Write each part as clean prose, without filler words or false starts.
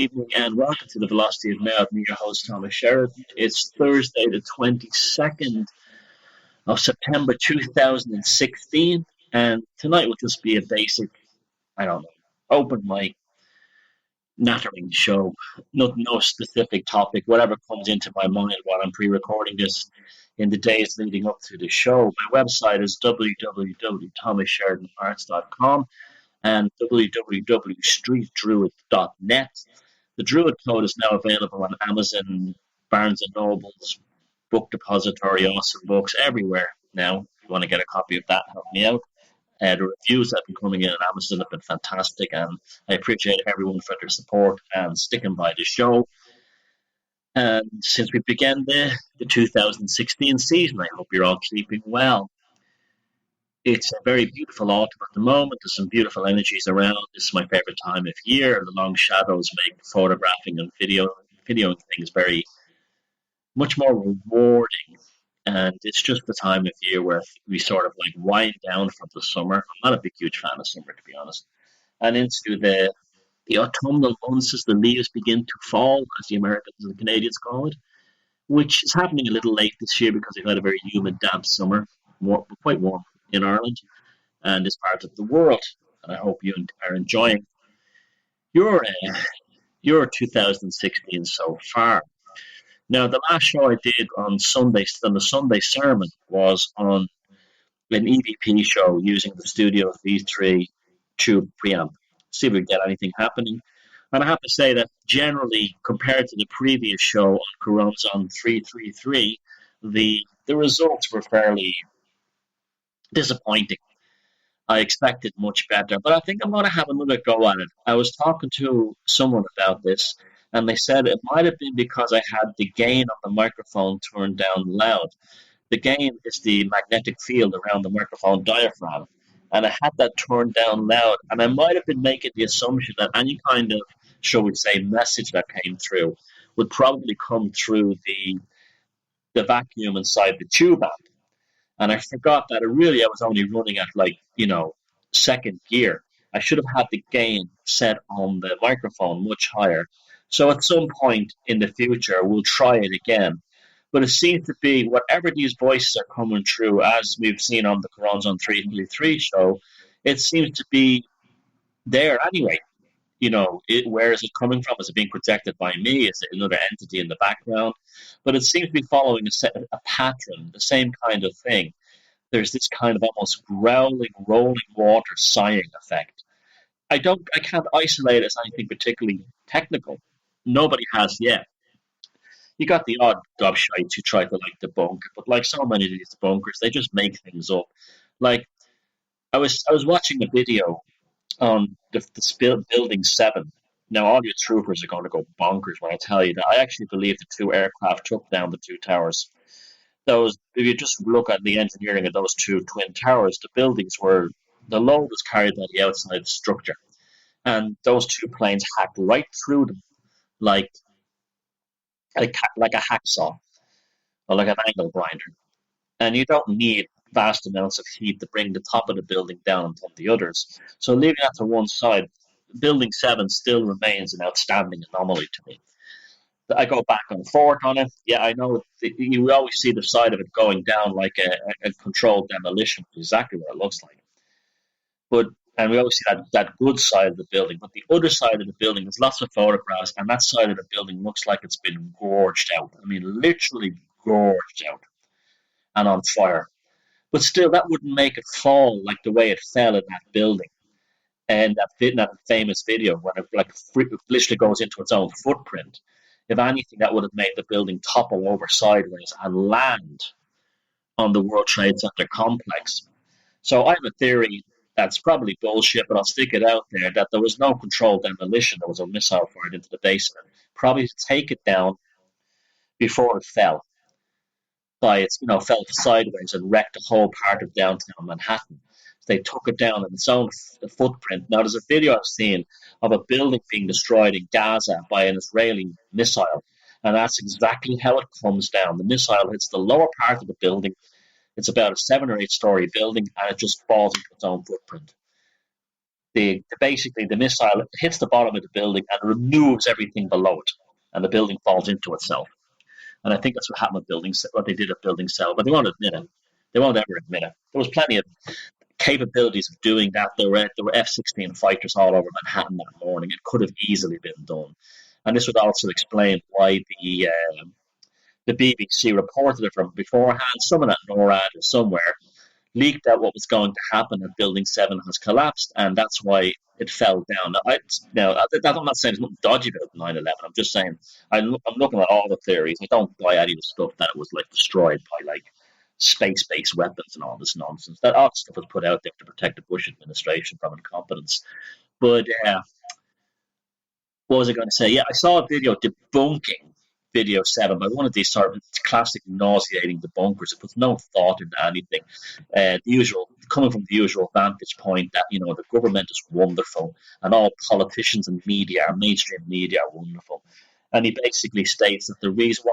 evening, and welcome to the Velocity of Now. I'm your host, Thomas Sheridan. It's Thursday, the 22nd of September 2016, and tonight will just be a basic, open mic, nattering show. No specific topic, whatever comes into my mind while I'm pre-recording this in the days leading up to the show. My website is www.thomassheridanarts.com and www.streetdruid.net. The Druid Code is now available on Amazon, Barnes & Noble's, Book Depository, Awesome Books, everywhere now. If you want to get a copy of that, help me out. The reviews that have been coming in on Amazon have been fantastic, and I appreciate everyone for their support and sticking by the show. And since we began the 2016 season, I hope you're all keeping well. It's a very beautiful autumn at the moment. There's some beautiful energies around. This is my favorite time of year. The long shadows make photographing and videoing things very much more rewarding. And it's just the time of year where we sort of like wind down from the summer. I'm not a big, huge fan of summer, to be honest. And into the autumnal months as the leaves begin to fall, as the Americans and the Canadians call it, which is happening a little late this year because we've had a very humid, damp summer, quite warm in Ireland and this part of the world. And I hope you are enjoying your 2016 so far. Now, the last show I did on the Sunday sermon, was on an EVP show using the Studio V3 tube preamp. See if we can get anything happening. And I have to say that generally, compared to the previous show on Quran's on 333, the results were fairly disappointing. I expected much better, but I think I'm going to have another go at it. I was talking to someone about this, and they said it might have been because I had the gain of the microphone turned down loud. The gain is the magnetic field around the microphone diaphragm, and I had that turned down loud, and I might have been making the assumption that any kind of, shall we say, message that came through would probably come through the vacuum inside the tube amp. And I forgot that I was only running at second gear. I should have had the gain set on the microphone much higher. So at some point in the future, we'll try it again. But it seems to be whatever these voices are coming through, as we've seen on the Quran's on 333 show, it seems to be there anyway. Where is it coming from? Is it being projected by me? Is it another entity in the background? But it seems to be following a pattern, the same kind of thing. There's this kind of almost growling, rolling water sighing effect. I can't isolate it as anything particularly technical. Nobody has yet. You got the odd gobshites who try to debunk it, but like so many of these debunkers, they just make things up. Like I was watching a video on the building 7. Now, all your troopers are going to go bonkers when I tell you that I actually believe the 2 aircraft took down the 2 towers. If you just look at the engineering of those 2 twin towers, the load was carried by the outside structure, and those 2 planes hacked right through them like a hacksaw or like an angle grinder. And you don't need vast amounts of heat to bring the top of the building down on the others. So leaving that to one side, Building 7 still remains an outstanding anomaly to me. I go back and forth on it. Yeah, I know you always see the side of it going down like a controlled demolition, exactly what it looks like. And we always see that good side of the building. But the other side of the building, there's lots of photographs, and that side of the building looks like it's been gorged out. I mean, literally gorged out and on fire. But still, that wouldn't make it fall like the way it fell in that building. And that famous video when it literally goes into its own footprint. If anything, that would have made the building topple over sideways and land on the World Trade Center complex. So I have a theory that's probably bullshit, but I'll stick it out there, that there was no controlled demolition. There was a missile fired into the basement, probably to take it down before it fell. Fell sideways and wrecked a whole part of downtown Manhattan. They took it down in its own footprint. Now, there's a video I've seen of a building being destroyed in Gaza by an Israeli missile, and that's exactly how it comes down. The missile hits the lower part of the building. It's about a 7 or 8 story building, and it just falls into its own footprint. basically the missile hits the bottom of the building and removes everything below it, and the building falls into itself. And I think that's what happened with what they did at Building 7, but they won't admit it. They won't ever admit it. There was plenty of capabilities of doing that. There were F-16 fighters all over Manhattan that morning. It could have easily been done. And this would also explain why the BBC reported it from beforehand. Someone at NORAD or somewhere leaked out what was going to happen, that Building 7 has collapsed, and that's why it fell down. I'm not saying there's nothing dodgy about 9/11. I'm just saying I'm looking at all the theories. I don't buy any of the stuff that it was like destroyed by like space-based weapons and all this nonsense. That all stuff was put out there to protect the Bush administration from incompetence. But what was I going to say? Yeah, I saw a video debunking Video 7 by one of these sort of classic nauseating debunkers. It puts no thought into anything. Coming from the usual vantage point that, the government is wonderful and all politicians and media, mainstream media, are wonderful. And he basically states that the reason,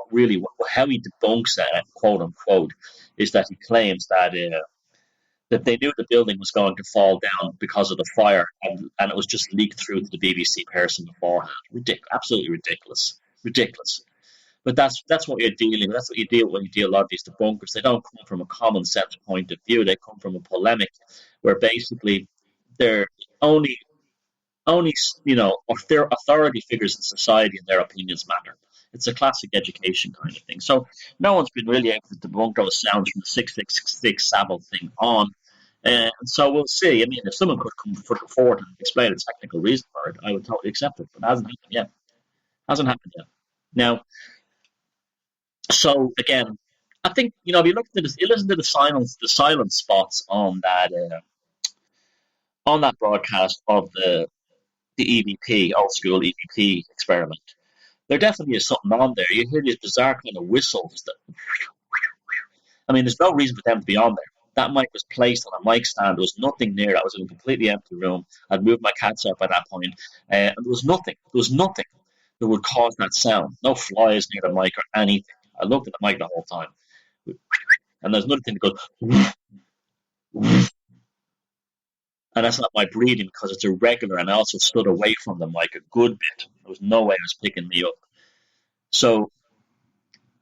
how he debunks that, quote unquote, is that he claims that they knew the building was going to fall down because of the fire, and it was just leaked through to the BBC person beforehand. Absolutely ridiculous. But that's what you're dealing with. That's what you deal with when you deal with a lot of these debunkers. They don't come from a common sense point of view. They come from a polemic where basically they're only their authority figures in society and their opinions matter. It's a classic education kind of thing. So no one's been really able to debunk those sounds from the 666 Savile thing on. And so we'll see. I mean, if someone could come forward and explain a technical reason for it, I would totally accept it. But it hasn't happened yet. Now, so again, I think if you listen to the silent spots on that broadcast of the EVP, old school EVP experiment, there definitely is something on there. You hear these bizarre kind of whistles. There's no reason for them to be on there. That mic was placed on a mic stand. There was nothing near it. I was in a completely empty room. I'd moved my cats out by that point, and there was nothing. That would cause that sound. No flies near the mic or anything. I looked at the mic the whole time, and there's another thing that goes. And that's not my breathing because it's irregular, and I also stood away from the mic a good bit. There was no way it was picking me up. So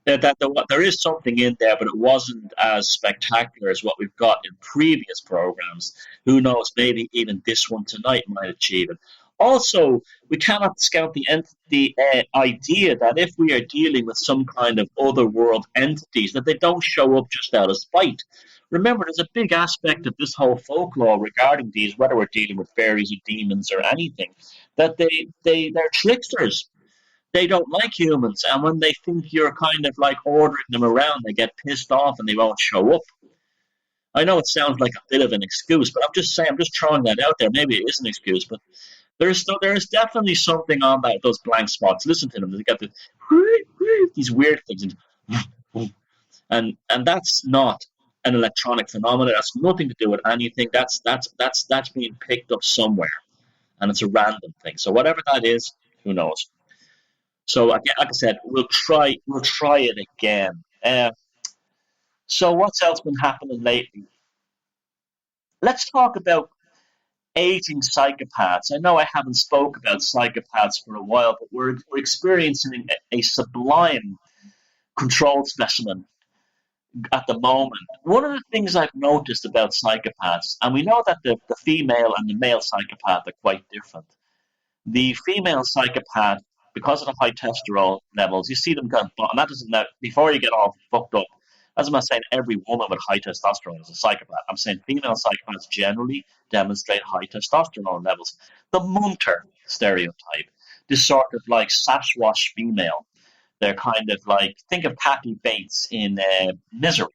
there is something in there, but it wasn't as spectacular as what we've got in previous programs. Who knows, maybe even this one tonight might achieve it. Also, we cannot discount the idea that if we are dealing with some kind of otherworld entities, that they don't show up just out of spite. Remember, there's a big aspect of this whole folklore regarding these, whether we're dealing with fairies or demons or anything, that they're tricksters. They don't like humans, and when they think you're kind of like ordering them around, they get pissed off and they won't show up. I know it sounds like a bit of an excuse, but I'm just throwing that out there. Maybe it is an excuse, but there is definitely something on those blank spots. Listen to them; they got these weird things, and that's not an electronic phenomenon. That's nothing to do with anything. That's being picked up somewhere, and it's a random thing. So whatever that is, who knows? So like I said, we'll try it again. So what's else been happening lately? Let's talk about aging psychopaths. I know I haven't spoke about psychopaths for a while, but we're experiencing a sublime controlled specimen at the moment. One of the things I've noticed about psychopaths, and we know that the female and the male psychopath are quite different. The female psychopath, because of the high testosterone levels, you see them going, and that doesn't now, before you get all fucked up, as I'm not saying every woman with high testosterone is a psychopath. I'm saying female psychopaths generally demonstrate high testosterone levels. The munter stereotype, this sort of like Sasquatch female. They're kind of like, think of Kathy Bates in Misery.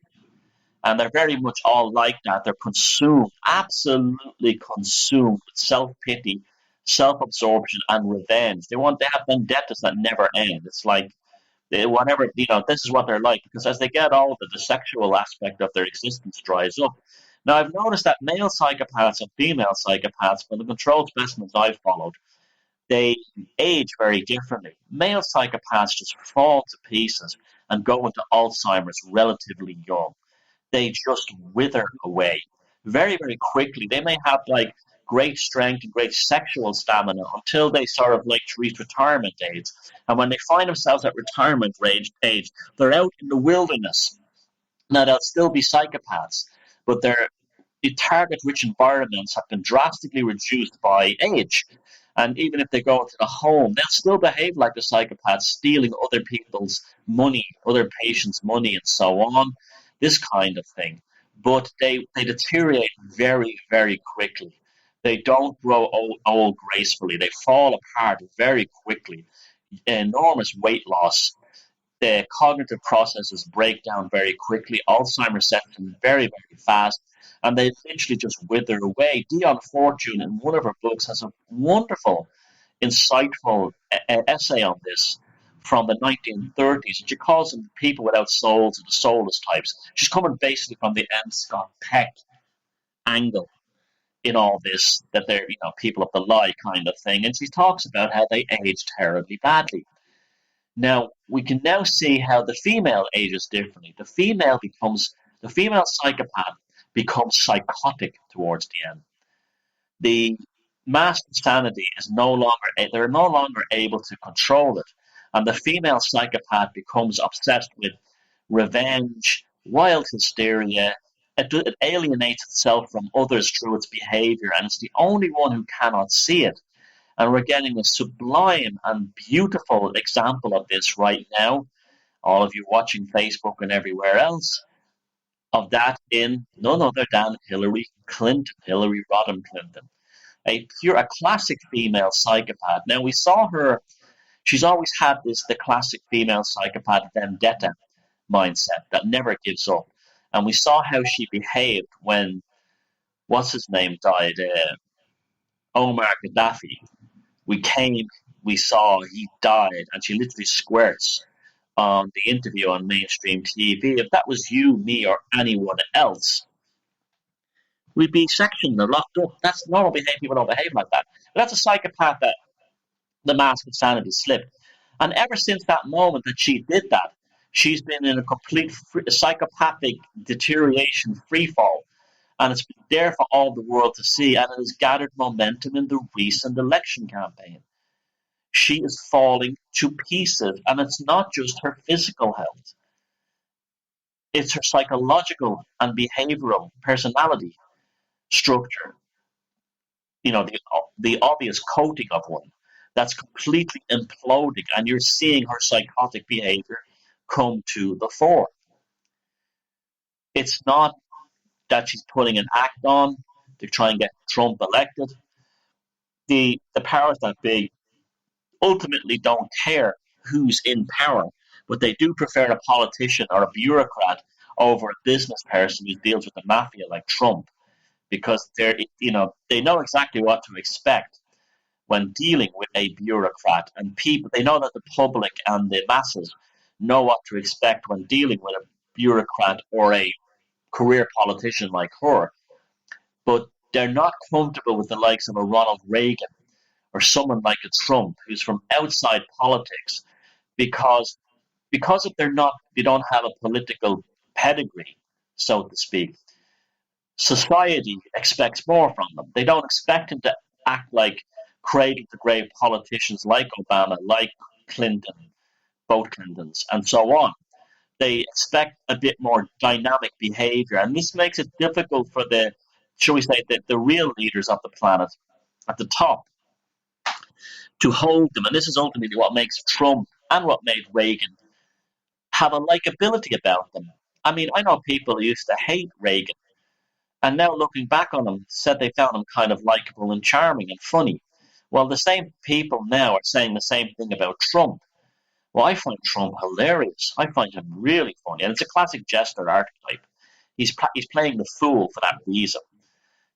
And they're very much all like that. They're consumed, absolutely consumed with self-pity, self-absorption, and revenge. They have vendettas that never end. It's like, this is what they're like, because as they get older, the sexual aspect of their existence dries up. Now, I've noticed that male psychopaths and female psychopaths, from the controlled specimens I've followed, they age very differently. Male psychopaths just fall to pieces and go into Alzheimer's relatively young. They just wither away very, very quickly. They may have like great strength and great sexual stamina until they sort of like reach retirement age. And when they find themselves at retirement age, they're out in the wilderness. Now, they'll still be psychopaths, but the target rich environments have been drastically reduced by age. And even if they go into the home, they'll still behave like a psychopath, stealing other people's money, other patients' money, and so on, this kind of thing. But they deteriorate very, very quickly. They don't grow old gracefully. They fall apart very quickly. Enormous weight loss, the cognitive processes break down very quickly. Alzheimer's sets in very, very fast, and they literally just wither away. Dion Fortune, in one of her books, has a wonderful, insightful essay on this from the 1930s. And she calls them people without souls, or the soulless types. She's coming basically from the M. Scott Peck angle in all this, that they're people of the lie kind of thing. And she talks about how they age terribly badly. Now, we can now see how the female ages differently. The female psychopath becomes psychotic towards the end. The masked insanity is they're no longer able to control it. And the female psychopath becomes obsessed with revenge, wild hysteria. It alienates itself from others through its behavior, and it's the only one who cannot see it. And we're getting a sublime and beautiful example of this right now. All of you watching Facebook and everywhere else, of that in none other than Hillary Rodham Clinton. A classic female psychopath. Now, we saw her, she's always had the classic female psychopath vendetta mindset that never gives up. And we saw how she behaved when, what's his name, died, Omar Gaddafi. We saw he died, and she literally squirts on the interview on mainstream TV. If that was you, me, or anyone else, we'd be sectioned or locked up. That's normal behavior. People don't behave like that. But that's a psychopath that the mask of sanity slipped. And ever since that moment that she did that, she's been in a complete psychopathic deterioration free fall. And it's been there for all the world to see, and it has gathered momentum in the recent election campaign. She is falling to pieces, and it's not just her physical health. It's her psychological and behavioral personality structure, the obvious coating of one that's completely imploding, and you're seeing her psychotic behavior come to the fore. It's not that she's putting an act on to try and get Trump elected. The powers that be ultimately don't care who's in power, but they do prefer a politician or a bureaucrat over a business person who deals with the mafia like Trump, because they know exactly what to expect when dealing with a bureaucrat, and people, they know that the public and the masses know what to expect when dealing with a bureaucrat or a career politician like her, but they're not comfortable with the likes of a Ronald Reagan or someone like a Trump who's from outside politics, because if they don't have a political pedigree, so to speak. Society expects more from them. They don't expect them to act like cradle to grave politicians like Obama, like Clinton, both Clintons, and so on. They expect a bit more dynamic behavior, and this makes it difficult for shall we say, the real leaders of the planet at the top to hold them. And this is ultimately what makes Trump and what made Reagan have a likability about them. I mean, I know people who used to hate Reagan, and now looking back on him, said they found him kind of likable and charming and funny. Well, the same people now are saying the same thing about Trump. Well, I find Trump hilarious. I find him really funny. And it's a classic jester archetype. He's playing the fool for that reason.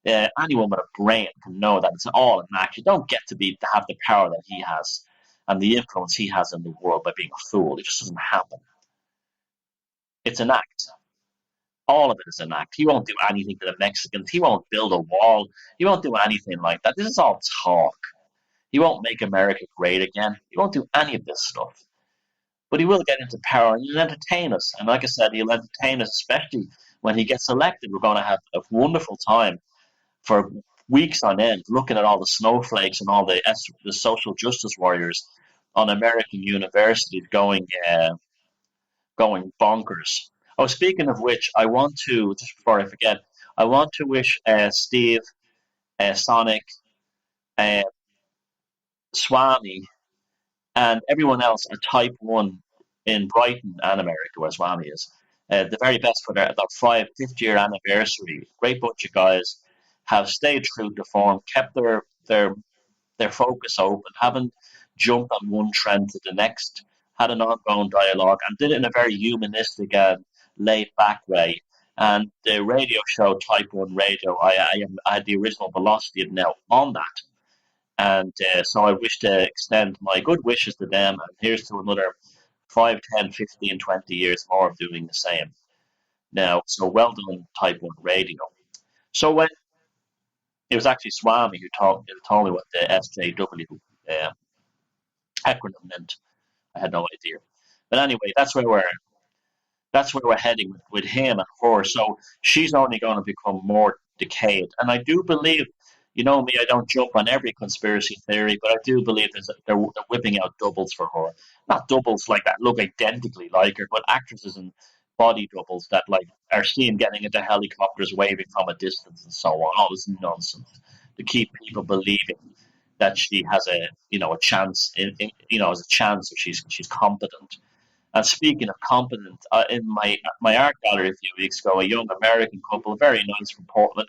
Anyone with a brain can know that it's all an act. You don't get to have the power that he has and the influence he has in the world by being a fool. It just doesn't happen. It's an act. All of it is an act. He won't do anything to the Mexicans. He won't build a wall. He won't do anything like that. This is all talk. He won't make America great again. He won't do any of this stuff. But he will get into power, and he'll entertain us. And like I said, he'll entertain us, especially when he gets elected. We're going to have a wonderful time for weeks on end looking at all the snowflakes and all the social justice warriors on American universities going bonkers. Oh, speaking of which, I want to, just before I forget, I want to wish Steve, Sonic, uh, Swami, and everyone else a Type 1 in Brighton and America, where Swami is. The very best for their 5th year anniversary. Great bunch of guys have stayed true to form, kept their focus open, haven't jumped on one trend to the next, had an ongoing dialogue, and did it in a very humanistic and laid back way. And the radio show, Type 1 Radio, I had the original Velocity of now on that. And so I wish to extend my good wishes to them. And here's to another 5, 10, 15, 20 years more of doing the same. Now, so well done, Type 1 Radio. So when it was actually Swami who told me what the SJW acronym meant, I had no idea. But anyway, that's where we're heading with him and her. So she's only going to become more decayed. And I do believe, you know me, I don't jump on every conspiracy theory, but I do believe they're whipping out doubles for her. Not doubles like that look identically like her, but actresses and body doubles that like are seen getting into helicopters waving from a distance and so on. All this nonsense to keep people believing that she has a chance as a chance if she's competent. And speaking of competent, in my art gallery a few weeks ago, a young American couple, very nice from Portland,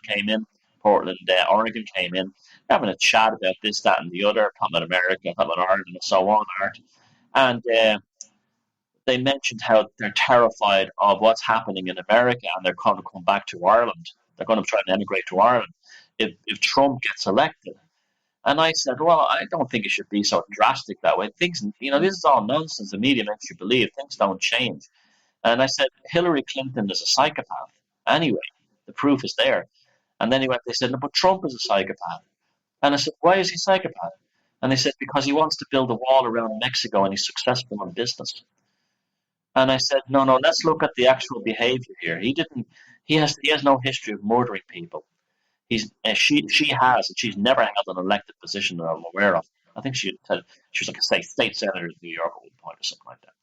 Oregon, came in, having a chat about this, that, and the other, talking about America, talking about Ireland, and so on, art. And they mentioned how they're terrified of what's happening in America, and they're going to come back to Ireland. They're going to try and emigrate to Ireland if Trump gets elected. And I said, well, I don't think it should be so drastic that way. Things, this is all nonsense. The media makes you believe things don't change. And I said, Hillary Clinton is a psychopath. Anyway, the proof is there. And then they said, no, but Trump is a psychopath. And I said, why is he a psychopath? And they said, because he wants to build a wall around Mexico and he's successful in business. And I said, no, let's look at the actual behavior here. He has no history of murdering people. She has, and she's never held an elected position that I'm aware of. I think she was like a state senator in New York at one point or something like that.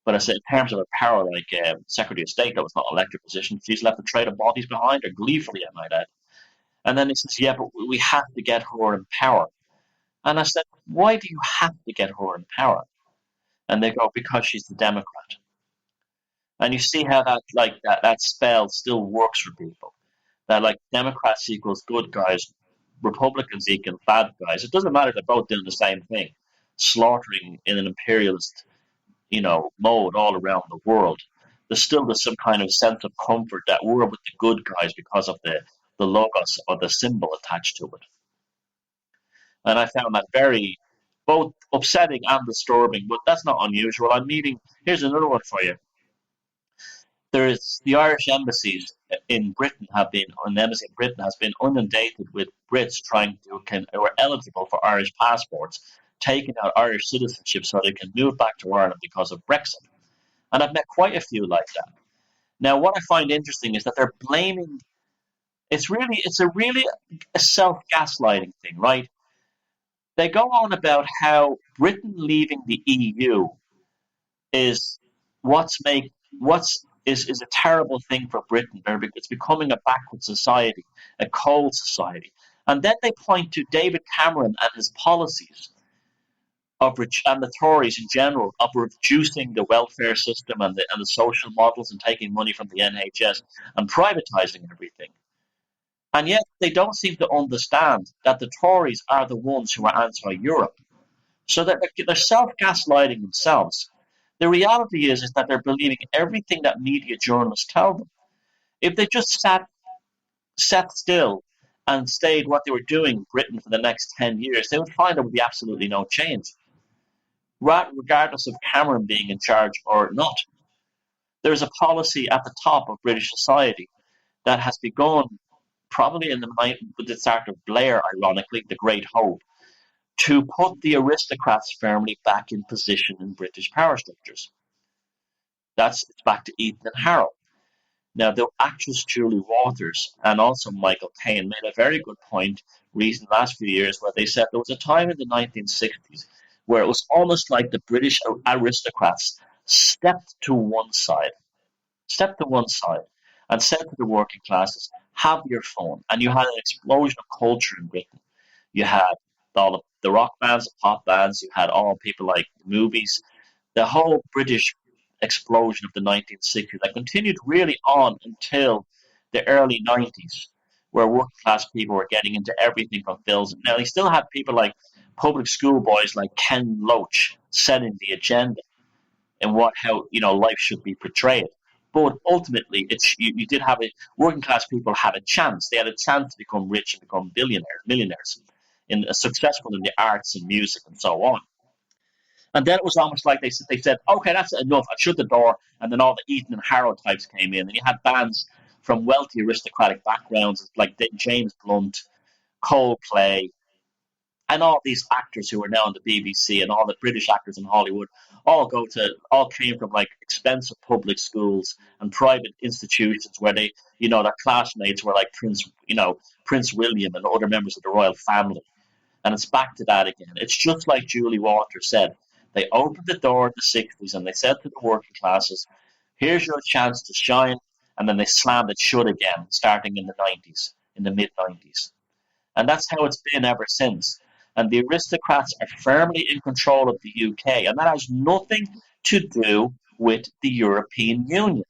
But I said, in terms of her power, like Secretary of State, that was not an elected position. She's left a trail of bodies behind her, gleefully, I might add. And then he says, yeah, but we have to get her in power. And I said, why do you have to get her in power? And they go, because she's the Democrat. And you see how that spell still works for people. That like Democrats equals good guys, Republicans equal bad guys. It doesn't matter, they're both doing the same thing, slaughtering in an imperialist, mode all around the world. There's some kind of sense of comfort that we're with the good guys because of the logos or the symbol attached to it. And I found that very both upsetting and disturbing, but that's not unusual. Here's another one for you. There's the Irish embassies in Britain an embassy in Britain has been inundated with Brits who are eligible for Irish passports, taking out Irish citizenship so they can move back to Ireland because of Brexit. And I've met quite a few like that. Now, what I find interesting is that they're blaming. It's a really self-gaslighting thing, right? They go on about how Britain leaving the EU is is a terrible thing for Britain. It's becoming a backward society, a cold society. And then they point to David Cameron and his policies and the Tories in general of reducing the welfare system and the social models and taking money from the NHS and privatising everything. And yet they don't seem to understand that the Tories are the ones who are anti-Europe. So they're self-gaslighting themselves. The reality is that they're believing everything that media journalists tell them. If they just sat still and stayed what they were doing in Britain for the next 10 years, they would find there would be absolutely no change, regardless of Cameron being in charge or not. There is a policy at the top of British society that has begun probably with the start of Blair, ironically, the Great Hope, to put the aristocrats firmly back in position in British power structures. It's back to Ethan and Harold. Now, the actress Julie Walters and also Michael Caine made a very good point recent last few years where they said there was a time in the 1960s where it was almost like the British aristocrats stepped to one side and said to the working classes, have your fun. And you had an explosion of culture in Britain. You had all the rock bands, the pop bands, you had all people like movies, the whole British explosion of the 1960s that continued really on until the early 90s, where working class people were getting into everything from films. Now, they still had people like public school boys like Ken Loach setting the agenda and how life should be portrayed. But ultimately, you did have working class people had a chance. They had a chance to become rich and become millionaires, successful in the arts and music and so on. And then it was almost like they said, okay, that's enough. I shut the door. And then all the Ethan and Harold types came in. And you had bands from wealthy aristocratic backgrounds like James Blunt, Coldplay, and all these actors who are now on the BBC and all the British actors in Hollywood all came from like expensive public schools and private institutions where their classmates were like Prince William and other members of the royal family. And it's back to that again. It's just like Julie Walters said. They opened the door in the 60s and they said to the working classes, here's your chance to shine. And then they slammed it shut again, starting in the 90s, in the mid 90s. And that's how it's been ever since. And the aristocrats are firmly in control of the UK. And that has nothing to do with the European Union.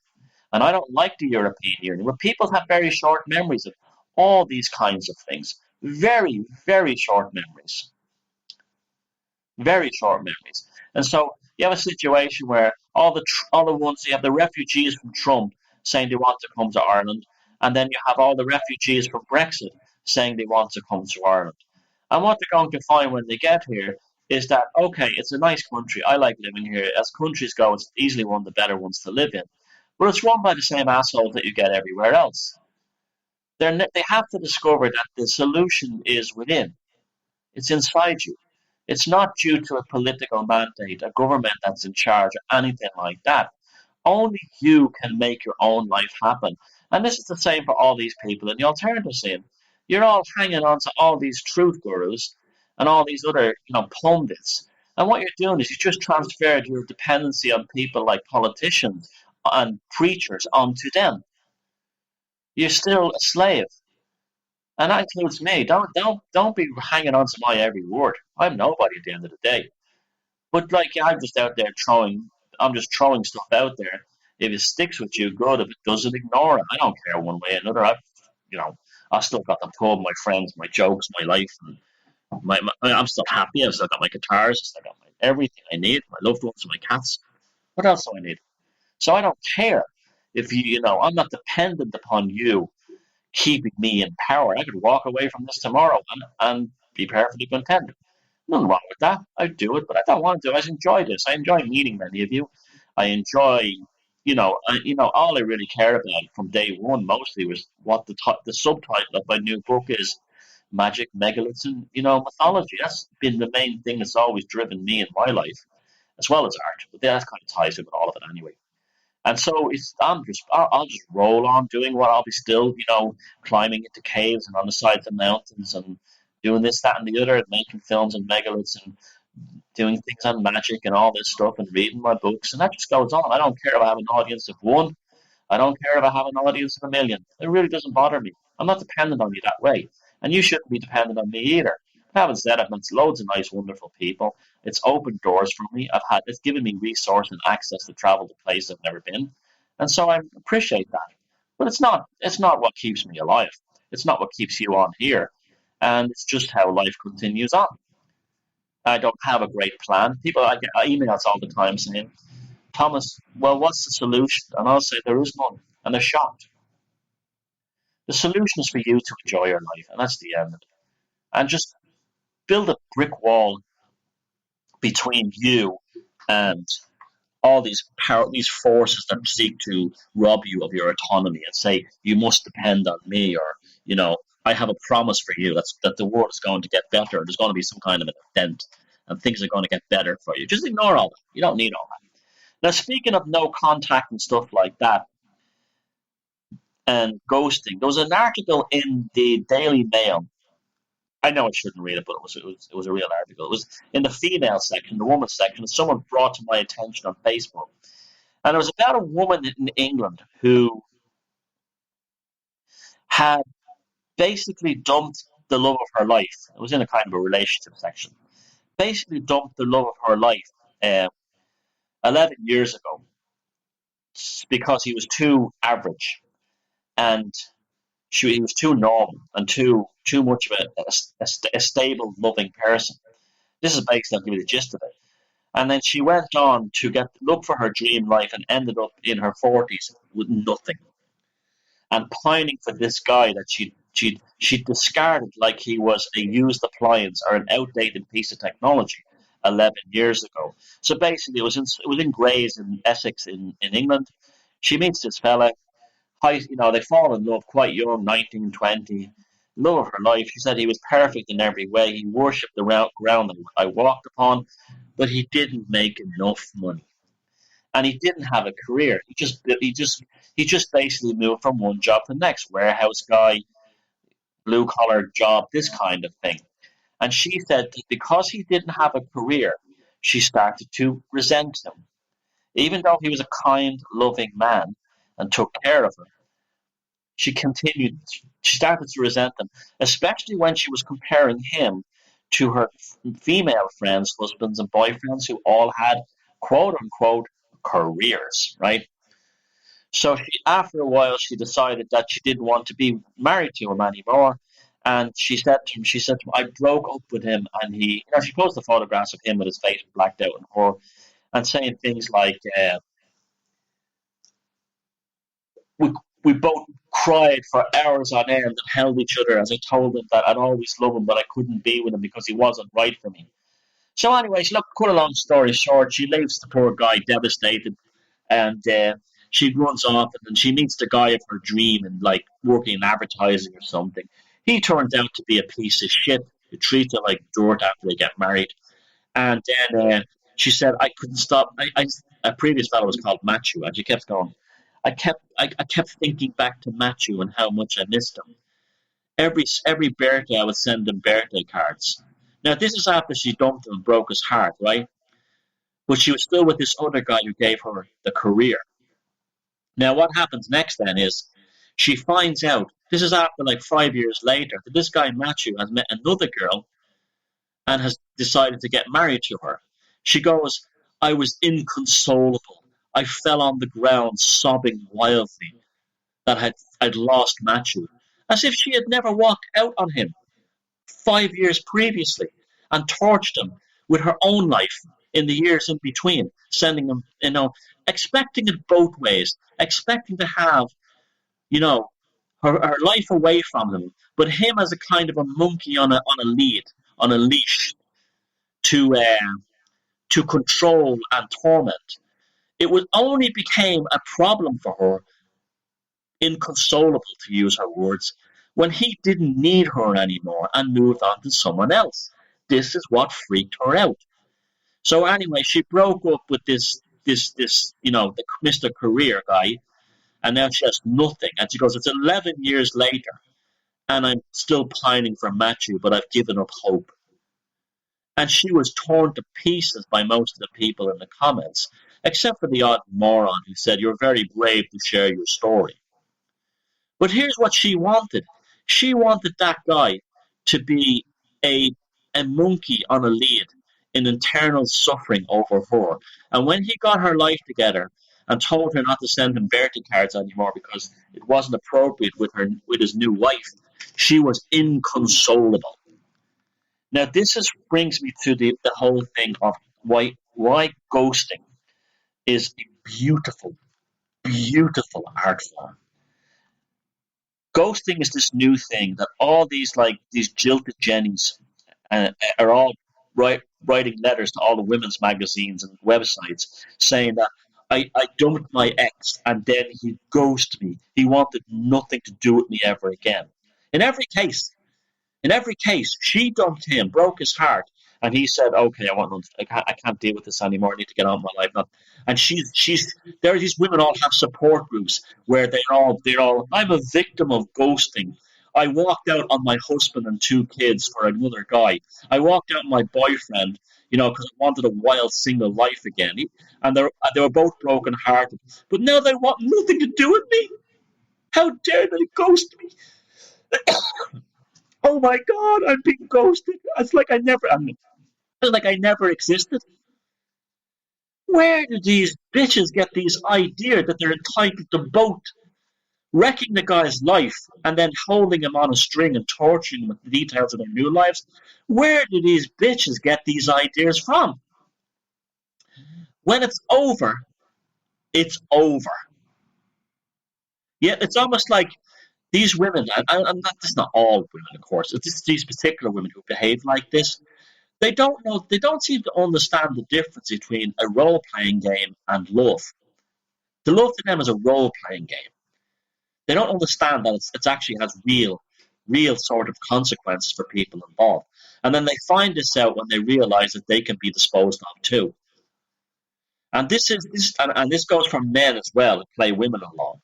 And I don't like the European Union, but people have very short memories of all these kinds of things. Very, very short memories. Very short memories. And so you have a situation where all the ones you have the refugees from Trump saying they want to come to Ireland, and then you have all the refugees from Brexit saying they want to come to Ireland. And what they're going to find when they get here is that, okay, it's a nice country. I like living here. As countries go, it's easily one of the better ones to live in. But it's run by the same assholes that you get everywhere else. They have to discover that the solution is within. It's inside you. It's not due to a political mandate, a government that's in charge, or anything like that. Only you can make your own life happen. And this is the same for all these people in the alternative scene. You're all hanging on to all these truth gurus and all these other, pundits. And what you're doing is you just transferred your dependency on people like politicians and preachers onto them. You're still a slave. And that includes me. Don't be hanging on to my every word. I'm nobody at the end of the day. But like I'm just out there I'm just throwing stuff out there. If it sticks with you, good. If it doesn't, ignore it. I don't care one way or another. I've still got the pub, my friends, my jokes, my life, and I'm still happy. I've still got my guitars, I've still got everything I need, my loved ones, my cats. What else do I need? So I don't care if I'm not dependent upon you keeping me in power. I could walk away from this tomorrow and be perfectly content. Nothing wrong with that. I'd do it, but I don't want to. I enjoy this. I enjoy meeting many of you. I enjoy, all I really cared about from day one mostly was what the subtitle of my new book is: Magic, Megaliths, and mythology. That's been the main thing that's always driven me in my life, as well as art. But that kind of ties in with all of it anyway. And so I'll just roll on doing what I'll be still, climbing into caves and on the sides of mountains and doing this, that, and the other, and making films and megaliths and doing things on magic and all this stuff and reading my books. And that just goes on. I don't care if I have an audience of one. I don't care if I have an audience of a million. It really doesn't bother me. I'm not dependent on you that way. And you shouldn't be dependent on me either. Having said I've met loads of nice, wonderful people. It's opened doors for me. It's given me resource and access to travel to places I've never been. And so I appreciate that. But it's not what keeps me alive. It's not what keeps you on here. And it's just how life continues on. I don't have a great plan. I get emails all the time saying, Thomas, well, what's the solution? And I'll say there is none. And they're shocked. The solution is for you to enjoy your life, and that's the end. And just build a brick wall between you and all these forces that seek to rob you of your autonomy and say you must depend on me, or I have a promise for you that the world is going to get better. There's going to be some kind of an event, and things are going to get better for you. Just ignore all that. You don't need all that. Now, speaking of no contact and stuff like that, and ghosting. There was an article in the Daily Mail. I know I shouldn't read it, but it was a real article. It was in the female section, the woman's section. Someone brought to my attention on Facebook, and it was about a woman in England who had basically dumped the love of her life. It was in a kind of a relationship section. Basically, dumped the love of her life um, 11 years ago because he was too average and he was too normal and too much of a stable, loving person. This is basically, I'll give you the gist of it. And then she went on to look for her dream life and ended up in her 40s with nothing and pining for this guy that she discarded like he was a used appliance or an outdated piece of technology 11 years ago. So basically, it was in Grays in Essex in England. She meets this fella. They fall in love quite young, 19, 20. Love of her life. She said he was perfect in every way. He worshipped the ground that I walked upon, but he didn't make enough money, and he didn't have a career. He just basically moved from one job to the next, warehouse guy, blue collar job, this kind of thing. And she said that because he didn't have a career, she started to resent him, even though he was a kind, loving man and took care of her. She continued. She started to resent him, especially when she was comparing him to her female friends, husbands, and boyfriends who all had quote unquote careers, right? So after a while, she decided that she didn't want to be married to him anymore. And she said to him, I broke up with him, and she posted photographs of him with his face blacked out and her, and saying things like, we, we both cried for hours on end and held each other as I told him that I'd always love him, but I couldn't be with him because he wasn't right for me. So, anyways, look, cut a long story short, she leaves the poor guy devastated, and she runs off, and then she meets the guy of her dream and like working in advertising or something. He turns out to be a piece of shit who treats her like dirt after they get married. And then she said, I couldn't stop. A previous fellow was called Matthew, and she kept going. I kept thinking back to Matthew and how much I missed him. Every birthday, I would send him birthday cards. Now, this is after she dumped him and broke his heart, right? But she was still with this other guy who gave her the career. Now, what happens next then is she finds out, this is after like 5 years later, that this guy Matthew has met another girl and has decided to get married to her. She goes, I was inconsolable. I fell on the ground sobbing wildly that I'd lost Matthew, as if she had never walked out on him 5 years previously and torched him with her own life in the years in between, sending him, expecting it both ways, expecting to have, you know, her life away from him, but him as a kind of a monkey on a leash to control and torment. It was only became a problem for her, inconsolable to use her words, when he didn't need her anymore and moved on to someone else. This is what freaked her out. So anyway, she broke up with this the Mr. Career guy, and now she has nothing. And she goes, it's 11 years later, and I'm still pining for Matthew, but I've given up hope. And she was torn to pieces by most of the people in the comments, except for the odd moron who said, you're very brave to share your story. But here's what she wanted. She wanted that guy to be a, a monkey on a lead in internal suffering over her. And when he got her life together and told her not to send him birthday cards anymore because it wasn't appropriate with his new wife, she was inconsolable. Now this brings me to the whole thing of why ghosting is a beautiful, beautiful art form. Ghosting is this new thing that all these jilted jennies are all writing letters to all the women's magazines and websites saying that I dumped my ex and then he ghosted me. He wanted nothing to do with me ever again. In every case, she dumped him, broke his heart, And he said, "Okay, I can't deal with this anymore. I need to get on with my life now." And there. These women all have support groups where they're all. I'm a victim of ghosting. I walked out on my husband and two kids for another guy. I walked out on my boyfriend, because I wanted a wild single life again. And they were both broken hearted. But now they want nothing to do with me. How dare they ghost me? Oh my God, I'm being ghosted. It's like I never existed. Where do these bitches get these ideas that they're entitled to both wrecking the guy's life and then holding him on a string and torturing him with the details of their new lives? Where do these bitches get these ideas from? When it's over, it's over. Yeah, it's almost like these women, and this is not all women, of course, it's just these particular women who behave like this. They don't seem to understand the difference between a role playing game and love. The love to them is a role playing game. They don't understand that it's actually has real sort of consequences for people involved. And then they find this out when they realize that they can be disposed of too. And this goes for men as well who play women along.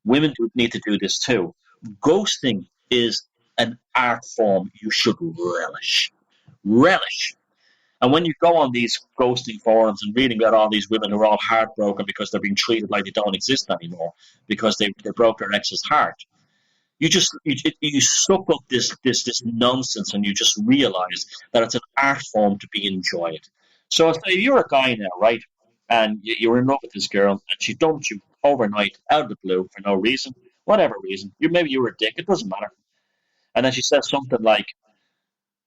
Women do need to do this too. Ghosting is an art form you should relish. Relish. And when you go on these ghosting forums and reading about all these women who are all heartbroken because they're being treated like they don't exist anymore because they broke their ex's heart, you suck up this nonsense and you just realize that it's an art form to be enjoyed. So say you're a guy now, right? And you're in love with this girl and she dumped you overnight out of the blue for no reason, whatever reason. Maybe you were a dick, it doesn't matter. And then she says something like,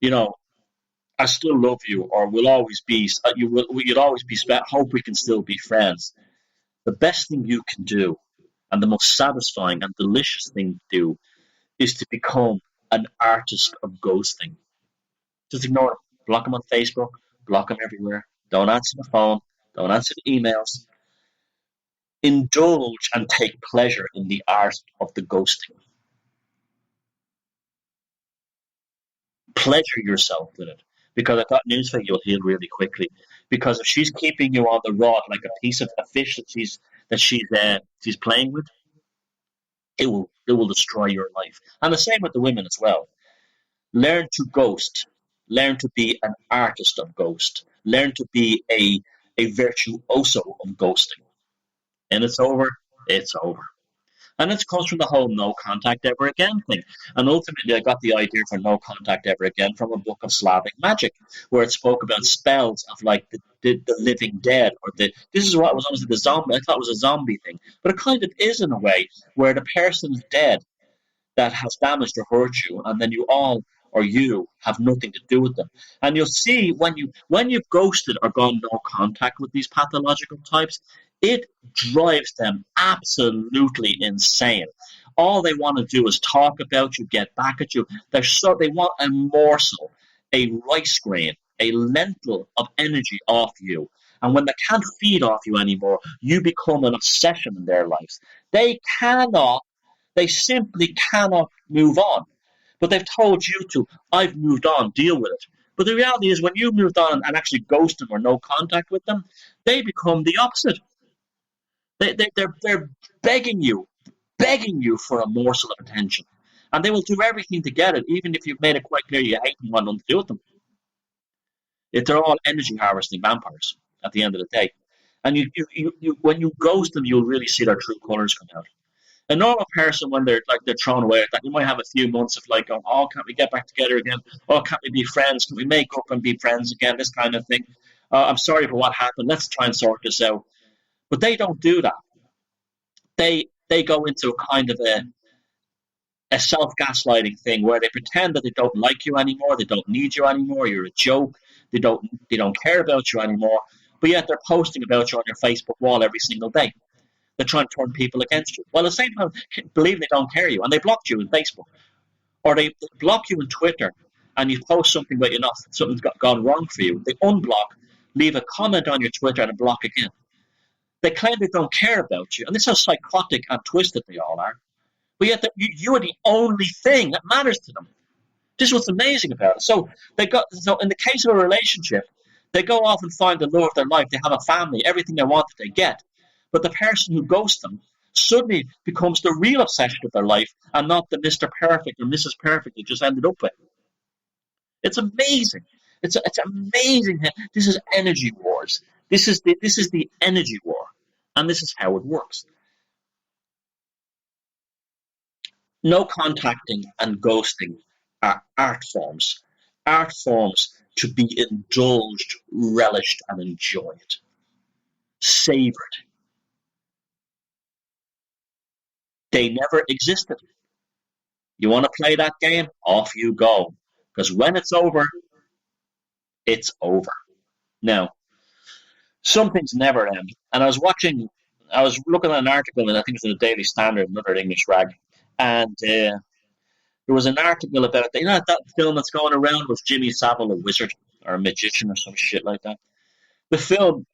you know, I still love you, or we'll always be. You'll always be. Hope we can still be friends. The best thing you can do, and the most satisfying and delicious thing to do, is to become an artist of ghosting. Just ignore them. Block them on Facebook. Block them everywhere. Don't answer the phone. Don't answer the emails. Indulge and take pleasure in the art of the ghosting. Pleasure yourself with it. Because I've got news for you, you'll heal really quickly. Because if she's keeping you on the rod like a piece of a fish that she's playing with, it will destroy your life. And the same with the women as well. Learn to ghost. Learn to be an artist of ghost. Learn to be a virtuoso of ghosting. And it's over. It's over. And it comes from the whole no contact ever again thing. And ultimately, I got the idea for no contact ever again from a book of Slavic magic, where it spoke about spells of like the living dead, or this is what was always the zombie. I thought it was a zombie thing, but it kind of is in a way, where the person is dead that has damaged or hurt you, and then you have nothing to do with them. And you'll see when you've ghosted or gone no contact with these pathological types, it drives them absolutely insane. All they want to do is talk about you, get back at you. They want a morsel, a rice grain, a lentil of energy off you. And when they can't feed off you anymore, you become an obsession in their lives. They simply cannot move on. But they've told you to, I've moved on, deal with it. But the reality is, when you moved on and actually ghost them or no contact with them, they become the opposite. They're begging you for a morsel of attention. And they will do everything to get it, even if you've made it quite clear you hate them, want nothing to do with them. If they're all energy harvesting vampires at the end of the day. And when you ghost them, you'll really see their true colours come out. A normal person, when they're thrown away, like, you might have a few months of like, oh, can't we get back together again? Oh, can't we be friends? Can we make up and be friends again? This kind of thing. I'm sorry for what happened. Let's try and sort this out. But they don't do that. They go into a kind of a self gaslighting thing where they pretend that they don't like you anymore, they don't need you anymore, you're a joke, they don't care about you anymore, but yet they're posting about you on your Facebook wall every single day. They're trying to turn people against you. Well, at the same time, believe they don't care you, and they blocked you in Facebook, or they block you in Twitter, and you post something about something's gone wrong for you. They unblock, leave a comment on your Twitter, and block again. They claim they don't care about you, and this is how psychotic and twisted they all are. But yet, you are the only thing that matters to them. This is what's amazing about it. So in the case of a relationship, they go off and find the love of their life. They have a family, everything they want that they get. But the person who ghosts them suddenly becomes the real obsession of their life and not the Mr. Perfect or Mrs. Perfect they just ended up with. It's amazing. It's amazing. This is energy wars. This is the energy war, and this is how it works. No contacting and ghosting are art forms. Art forms to be indulged, relished, and enjoyed, savored. They never existed. You want to play that game? Off you go. Because when it's over, it's over. Now, some things never end. And I was looking at an article, and I think it was in the Daily Standard, another English rag, and there was an article about, that film that's going around with Jimmy Savile, a wizard or a magician or some shit like that. The film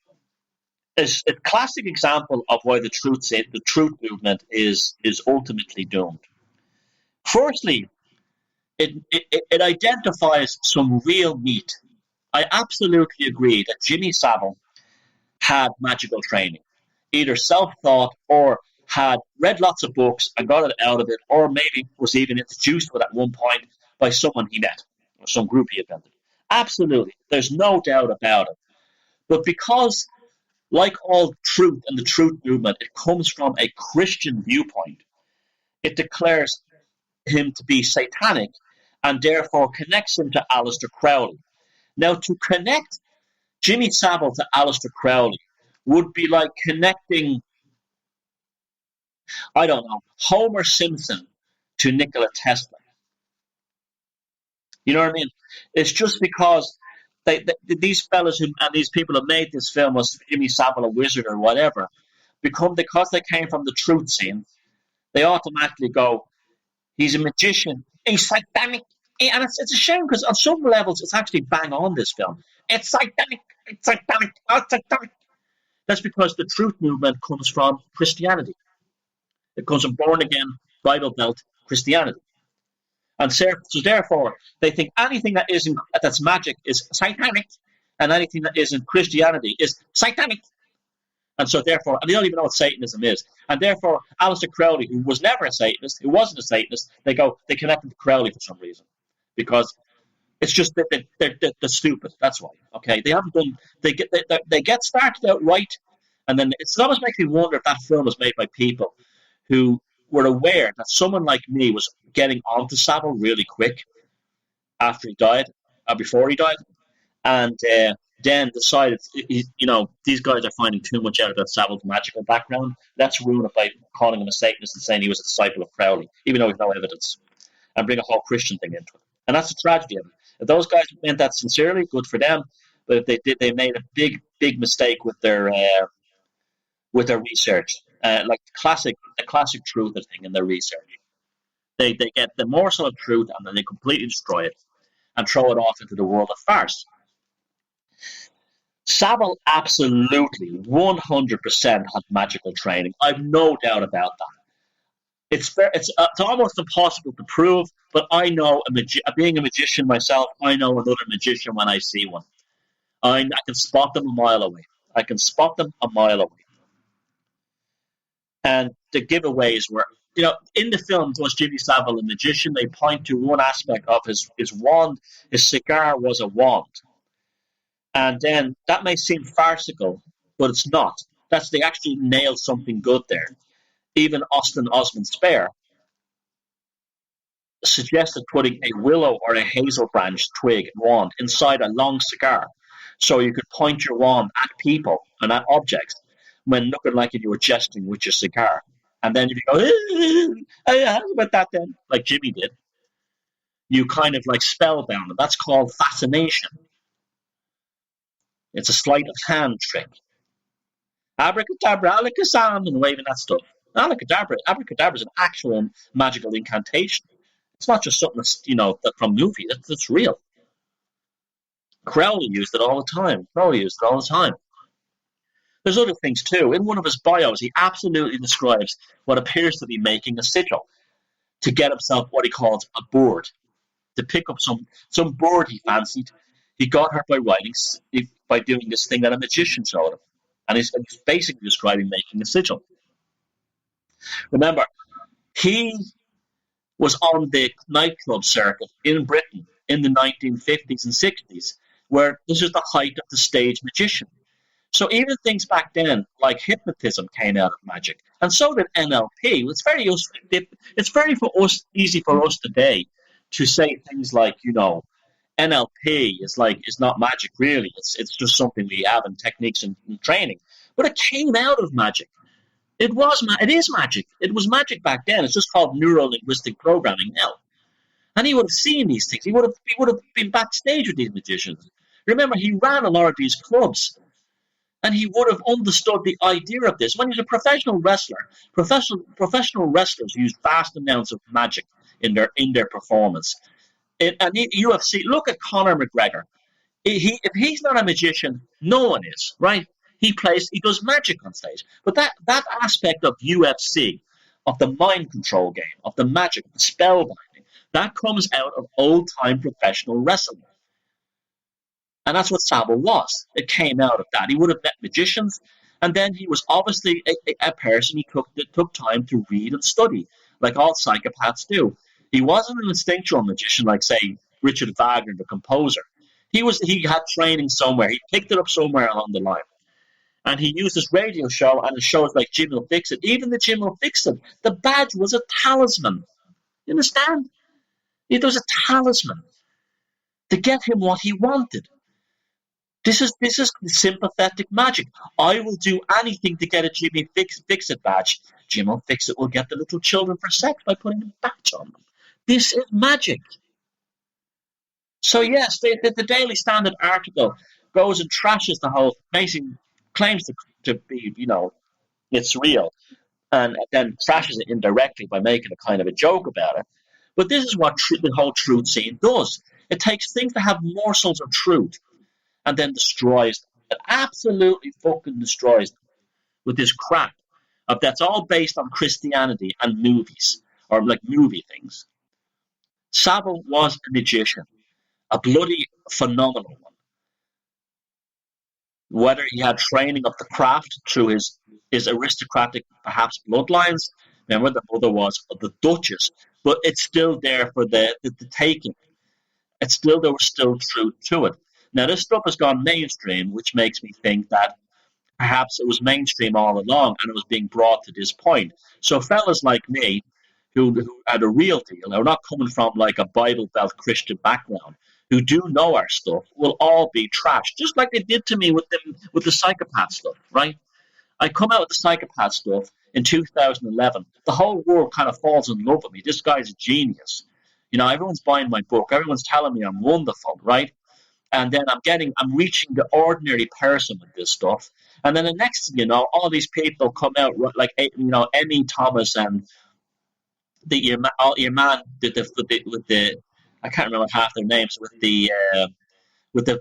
is a classic example of why the truth movement is ultimately doomed. Firstly, it identifies some real meat. I absolutely agree that Jimmy Savile had magical training, either self-taught or had read lots of books and got it out of it, or maybe was even introduced to it at one point by someone he met or some group he attended. Absolutely, there's no doubt about it. But because, like all truth and the truth movement, it comes from a Christian viewpoint, it declares him to be satanic and therefore connects him to Aleister Crowley. Now, to connect Jimmy Savile to Aleister Crowley would be like connecting, I don't know, Homer Simpson to Nikola Tesla. You know what I mean? It's just because these fellas and these people who made this film, was Jimmy Savile a wizard or whatever, because they came from the truth scene, they automatically go, he's a magician, he's satanic. And it's a shame because on some levels it's actually bang on, this film. It's satanic, it's satanic, it's satanic. That's because the truth movement comes from Christianity. It comes from born again, Bible Belt Christianity. And so therefore, they think anything that's magic is satanic, and anything that isn't Christianity is satanic. And so therefore, and they don't even know what Satanism is. And therefore, Aleister Crowley, who was never a Satanist, who wasn't a Satanist, they connect him to Crowley for some reason. Because it's just that they're stupid. That's why. Okay, they haven't done. They get started out right, and then it almost makes me wonder if that film was made by people who were aware that someone like me was getting onto Savile really quick after he died, or before he died, and then decided, these guys are finding too much out of that Savile's magical background. Let's ruin it by calling him a Satanist and saying he was a disciple of Crowley, even though there's no evidence, and bring a whole Christian thing into it. And that's the tragedy of it. If those guys meant that sincerely, good for them. But if they did, they made a big, big mistake with their research, like the classic truth thing in their research. They get the morsel of truth and then they completely destroy it and throw it off into the world of farce. Savile absolutely 100% had magical training. I've no doubt about that. It's almost impossible to prove, but I know, being a magician myself, I know another magician when I see one. I can spot them a mile away. And the giveaways were, in the film, was Jimmy Savile a magician? They point to one aspect of his wand. His cigar was a wand. And then that may seem farcical, but it's not. They actually nailed something good there. Even Austin Osman Spare suggested putting a willow or a hazel branch twig wand inside a long cigar, so you could point your wand at people and at objects when looking like you were jesting with your cigar. And then if you go, how about that then? Like Jimmy did. You kind of like spellbound them. That's called fascination. It's a sleight of hand trick. Abracadabra, alakazam, and waving that stuff. Abracadabra is an actual magical incantation. It's not just something that's, from movies. That's real. Crowley used it all the time. There's other things too. In one of his bios, he absolutely describes what appears to be making a sigil to get himself what he calls a board. to pick up some bird he fancied. He got her by doing this thing that a magician showed him, and he's basically describing making a sigil. Remember, he was on the nightclub circuit in Britain in the 1950s and 60s, where this is the height of the stage magician. So even things back then, like hypnotism, came out of magic, and so did NLP. It's very easy for us today to say things like, NLP is not magic really. It's just something we have in techniques and training. But it came out of magic. It is magic. It was magic back then. It's just called neuro-linguistic programming now. And he would have seen these things. He would have been backstage with these magicians. Remember, he ran a lot of these clubs, and he would have understood the idea of this. When he's a professional wrestler, professional wrestlers use vast amounts of magic in their performance. And UFC, look at Conor McGregor. If he's not a magician, no one is, right? He does magic on stage. But that aspect of UFC, of the mind control game, of the magic, of the spellbinding, that comes out of old-time professional wrestling. And that's what Savile was. It came out of that. He would have met magicians, and then he was obviously a person who took time to read and study, like all psychopaths do. He wasn't an instinctual magician like, say, Richard Wagner, the composer. He had training somewhere. He picked it up somewhere along the line. And he used his radio show and his shows like Jim Will Fix It. Even the Jim Will Fix It, the badge was a talisman. You understand? It was a talisman to get him what he wanted. This is sympathetic magic. I will do anything to get a Jimmy Fix It badge. Jim Will Fix It will get the little children for sex by putting a badge on them. This is magic. So yes, the Daily Standard article goes and trashes the whole, basically claims to be, it's real, and then trashes it indirectly by making a kind of a joke about it. But this is what the whole truth scene does. It takes things that have morsels of truth and then destroys them. It absolutely fucking destroys them with this crap that's all based on Christianity and movies, or like movie things. Savile was a magician, a bloody phenomenal one. Whether he had training of the craft through his aristocratic, perhaps, bloodlines. Remember, the mother was the Duchess, but it's still there for the taking. There was still truth to it. Now, this stuff has gone mainstream, which makes me think that perhaps it was mainstream all along and it was being brought to this point. So fellas like me, who had a real deal, are not coming from like a Bible Belt Christian background, who do know our stuff, will all be trashed, just like they did to me with the psychopath stuff, right? I come out with the psychopath stuff in 2011. The whole world kind of falls in love with me. This guy's a genius. Everyone's buying my book. Everyone's telling me I'm wonderful, right? And then I'm reaching the ordinary person with this stuff. And then the next thing you know, all these people come out like, Emmy Thomas and your man with the I can't remember half their names, with the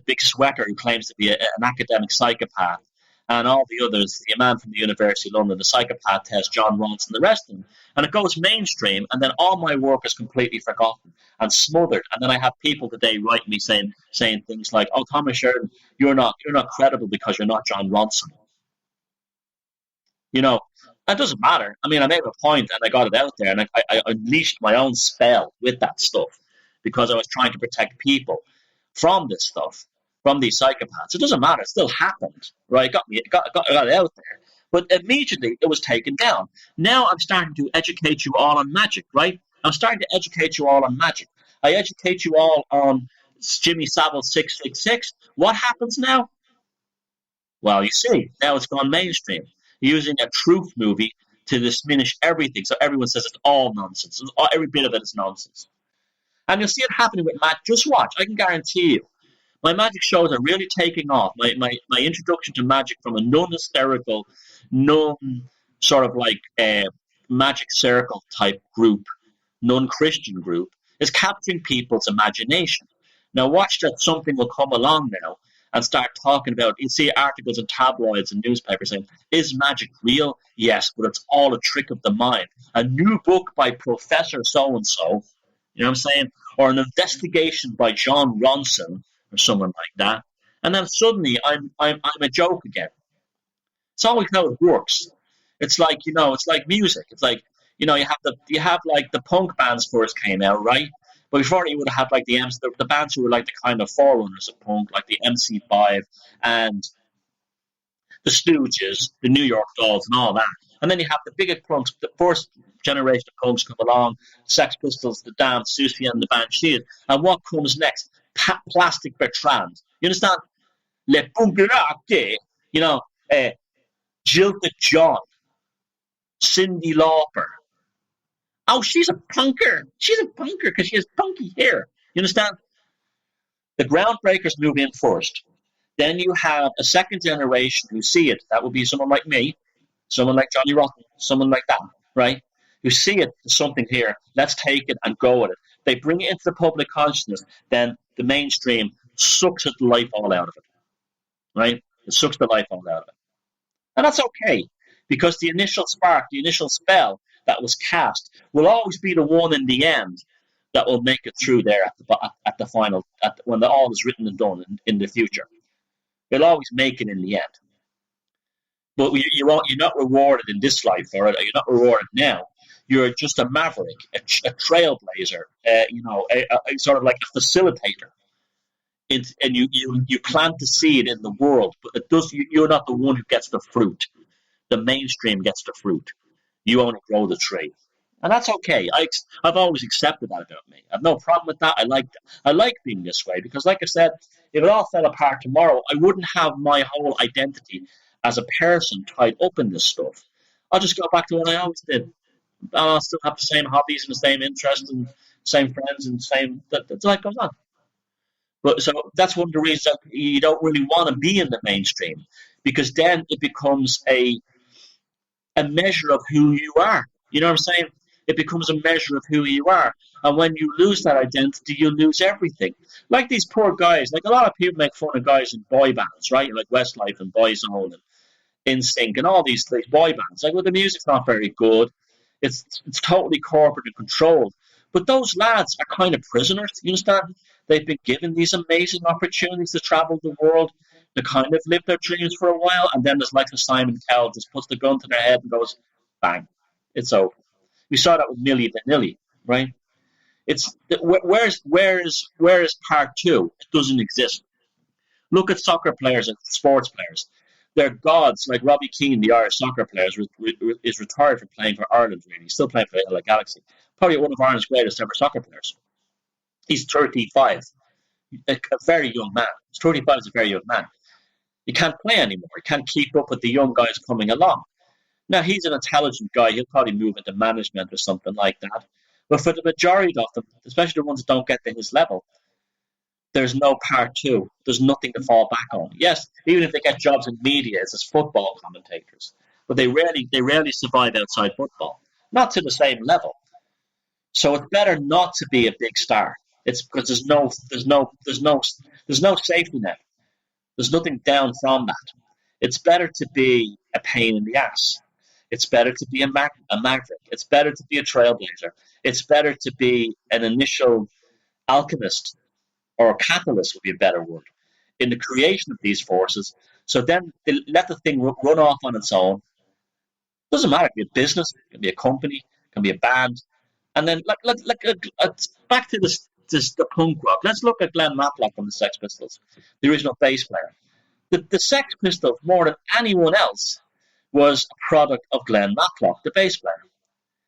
big sweater who claims to be an academic psychopath, and all the others, the man from the University of London, the psychopath test, John Ronson, the rest of them. And it goes mainstream, and then all my work is completely forgotten and smothered. And then I have people today write me saying things like, "Oh, Thomas Sheridan, you're not credible because you're not John Ronson." That doesn't matter. I mean, I made a point and I got it out there, and I unleashed my own spell with that stuff because I was trying to protect people from this stuff, from these psychopaths. It doesn't matter. It still happened, right? Got it out there. But immediately it was taken down. Now I'm starting to educate you all on magic, right? I'm starting to educate you all on magic. I educate you all on Jimmy Savile 666. What happens now? Well, you see, now it's gone mainstream. Using a truth movie to diminish everything. So everyone says it's all nonsense. Every bit of it is nonsense. And you'll see it happening with magic. Just watch. I can guarantee you. My magic shows are really taking off. My introduction to magic from a non-hysterical, sort of like magic circle type group, non-Christian group, is capturing people's imagination. Now watch that something will come along now and start talking about, you see articles in tabloids and newspapers saying, is magic real? Yes, but it's all a trick of the mind. A new book by Professor so-and-so, You know what I'm saying? Or an investigation by John Ronson or someone like that. And then suddenly I'm a joke again. It's always how it works. It's like, it's like music. It's like, you have like the punk bands first came out, right? But before you would have like the bands who were like the kind of forerunners of punk, like the MC5 and the Stooges, the New York Dolls, and all that. And then you have the bigger punks, the first generation of punks come along, Sex Pistols, the Damned, Susie and the Banshees. And what comes next? Plastic Bertrand. You understand? Le Punkerake, uh, Jilted John, Cyndi Lauper. Oh, she's a punker. She's a punker because she has punky hair. You understand? The groundbreakers move in first. Then you have a second generation who see it. That would be someone like me, someone like Johnny Rotten, someone like that, right? Who see it as something here. Let's take it and go with it. They bring it into the public consciousness. Then the mainstream sucks the life all out of it, right? It sucks the life all out of it. And that's okay, because the initial spark, the initial spell that was cast will always be the one in the end that will make it through there at the final, when all is written and done in the future. You'll always make it in the end. But you're not rewarded in this life for it. You're not rewarded now. You're just a maverick, a trailblazer, sort of like a facilitator. And you plant the seed in the world, but you're not the one who gets the fruit. The mainstream gets the fruit. You only grow the tree. And that's okay. I've always accepted that about me. I've no problem with that. I like being this way because, like I said, if it all fell apart tomorrow, I wouldn't have my whole identity as a person tied up in this stuff. I'll just go back to what I always did. And I'll still have the same hobbies and the same interests and same friends and that's life goes on. But so that's one of the reasons that you don't really want to be in the mainstream, because then it becomes a measure of who you are. You know what I'm saying? It becomes a measure of who you are. And when you lose that identity, you lose everything. Like these poor guys, like a lot of people make fun of guys in boy bands, right? Like Westlife and Boyzone and NSYNC and all these boy bands. Like, well, the music's not very good. It's totally corporate and controlled. But those lads are kind of prisoners. You understand? They've been given these amazing opportunities to travel the world, to kind of live their dreams for a while, and then there's like the Simon Cowell just puts the gun to their head and goes, bang, it's over. We saw that with Milli Vanilli, right? It's where's part two? It doesn't exist. Look at soccer players and sports players. They're gods. Like Robbie Keane, the Irish soccer player, is retired from playing for Ireland. Really, he's still playing for the LA Galaxy. Probably one of Ireland's greatest ever soccer players. He's 35, a very young man. He's 35 is a very young man. He can't play anymore. He can't keep up with the young guys coming along. Now, he's an intelligent guy. He'll probably move into management or something like that. But for the majority of them, especially the ones that don't get to his level, there's no part two. There's nothing to fall back on. Yes, even if they get jobs in media as football commentators, but they rarely survive outside football. Not to the same level. So it's better not to be a big star. It's because there's no safety net. There's nothing down from that. It's better to be a pain in the ass. It's better to be a maverick. It's better to be a trailblazer. It's better to be an initial alchemist, or a catalyst would be a better word, in the creation of these forces. So then they let the thing run off on its own. Doesn't matter. It can be a business, it can be a company, it can be a band. And then back to the punk rock. Let's look at Glenn Matlock from the Sex Pistols, the original bass player. The Sex Pistols, more than anyone else, was a product of Glenn Matlock, the bass player.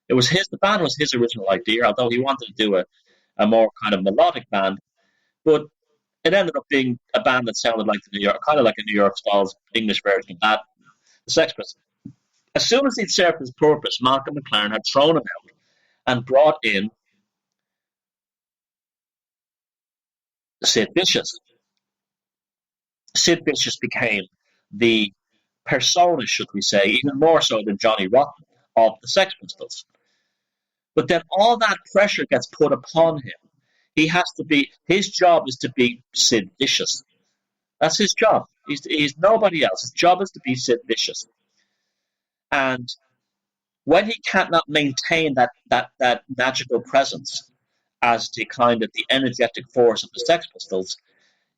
The band was his original idea, although he wanted to do a more kind of melodic band. But it ended up being a band that sounded like kind of like a New York Styles English version of that, the Sex Pistols. As soon as he'd served his purpose, Malcolm McLaren had thrown him out and brought in Sid Vicious. Sid Vicious became the persona, should we say, even more so than Johnny Rotten, of the Sex Pistols. But then all that pressure gets put upon him. His job is to be Sid Vicious. That's his job. He's nobody else. His job is to be Sid Vicious. And when he cannot maintain that magical presence as the kind of the energetic force of the Sex Pistols,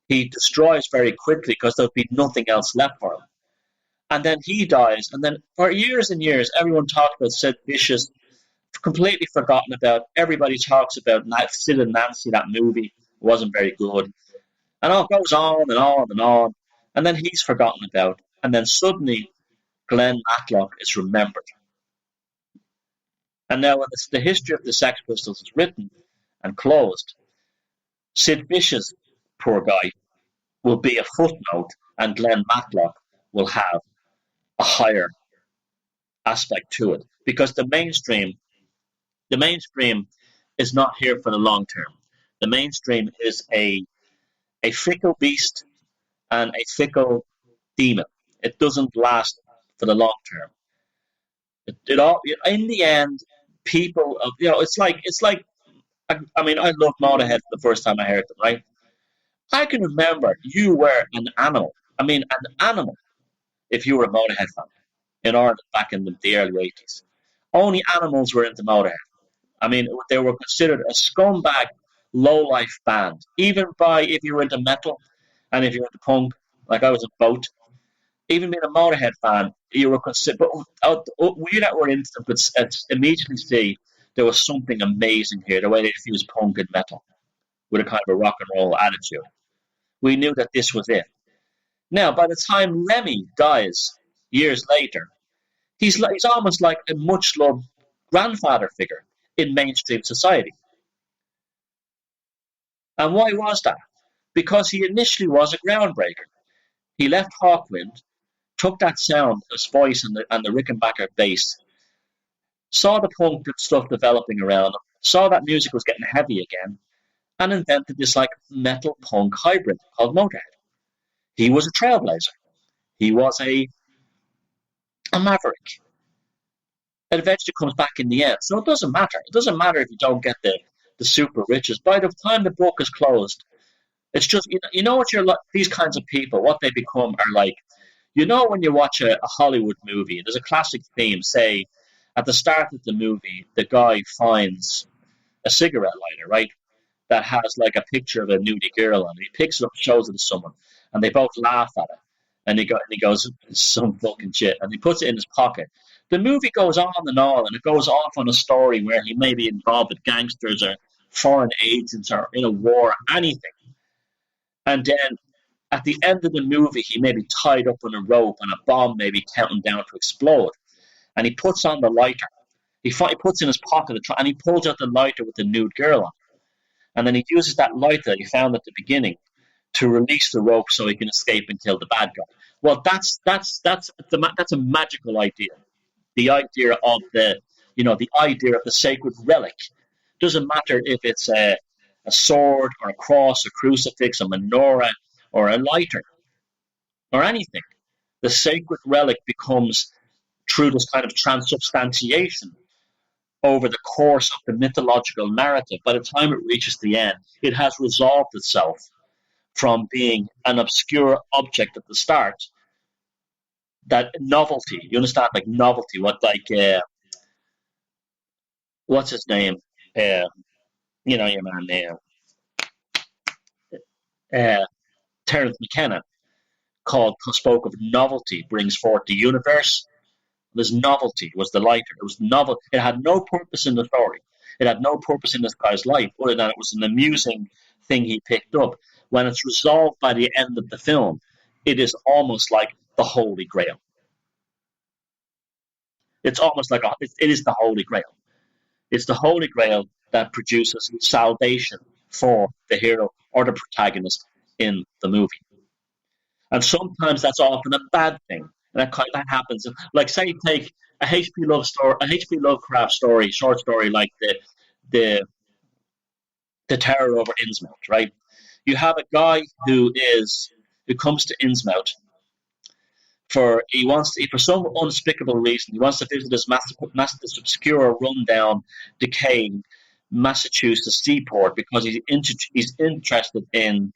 he destroys very quickly because there'll be nothing else left for him. And then he dies, and then for years and years, everyone talked about Sid Vicious, completely forgotten about. Everybody talks about Sid and Nancy, that movie. It wasn't very good. And it goes on and on and on. And then he's forgotten about. And then suddenly, Glenn Matlock is remembered. And now, when the history of the Sex Pistols is written and closed, Sid Vicious, poor guy, will be a footnote, and Glenn Matlock will have a higher aspect to it. Because the mainstream is not here for the long term. The mainstream is a fickle beast and a fickle demon. It doesn't last for the long term. It all in the end, people of it's like I mean, I loved Motorhead the first time I heard them. Right, I can remember you were an animal. I mean, an animal if you were a Motorhead fan in Ireland back in the early '80s. Only animals were into Motorhead. I mean, they were considered a scumbag, low-life band. Even by if you were into metal and if you were into punk, like I was in both. Even being a Motorhead fan, you were considered. But we that were into them could immediately see there was something amazing here. The way they fused punk and metal with a kind of a rock and roll attitude. We knew that this was it. Now, by the time Lemmy dies years later, he's almost like a much loved grandfather figure in mainstream society. And why was that? Because he initially was a groundbreaker. He left Hawkwind, took that sound, his voice, and the Rickenbacker bass, saw the punk stuff developing around him, saw that music was getting heavy again, and invented this like metal punk hybrid called Motorhead. He was a trailblazer. He was a maverick. It eventually comes back in the end. So it doesn't matter. It doesn't matter if you don't get the super riches. By the time the book is closed, it's just you know what you're like. These kinds of people, what they become are like. You know when you watch a Hollywood movie, there's a classic theme. Say at the start of the movie, the guy finds a cigarette lighter, right? That has like a picture of a nudie girl on it. He picks it up, shows it to someone, and they both laugh at it. And he goes, some fucking shit, and he puts it in his pocket. The movie goes on and it goes off on a story where he may be involved with gangsters or foreign agents or in a war, or anything. And then at the end of the movie, he may be tied up on a rope and a bomb may be counting down to explode. And he puts on the lighter. He puts in his pocket and he pulls out the lighter with the nude girl on it. And then he uses that lighter that he found at the beginning to release the rope so he can escape and kill the bad guy. Well, that's a magical idea. The idea of the idea of the sacred relic. Doesn't matter if it's a sword or a cross, a crucifix, a menorah, or a lighter, or anything. The sacred relic becomes through this kind of transubstantiation over the course of the mythological narrative. By the time it reaches the end, it has resolved itself from being an obscure object at the start. That novelty, you understand, like novelty. What's his name? Your man there, Terence McKenna, spoke of novelty brings forth the universe. This novelty was the lighter. It was novel. It had no purpose in the story. It had no purpose in this guy's life other than it was an amusing thing he picked up. When it's resolved by the end of the film, it is almost like the Holy Grail. It's almost like it is the Holy Grail. It's the Holy Grail that produces salvation for the hero or the protagonist in the movie. And sometimes that's often a bad thing. And that happens. Like, say, you take a H.P. Lovecraft story, short story like the the Terror over Innsmouth, right? You have a guy who comes to Innsmouth for some unspeakable reason he wants to visit this obscure, rundown, decaying Massachusetts seaport because he's interested in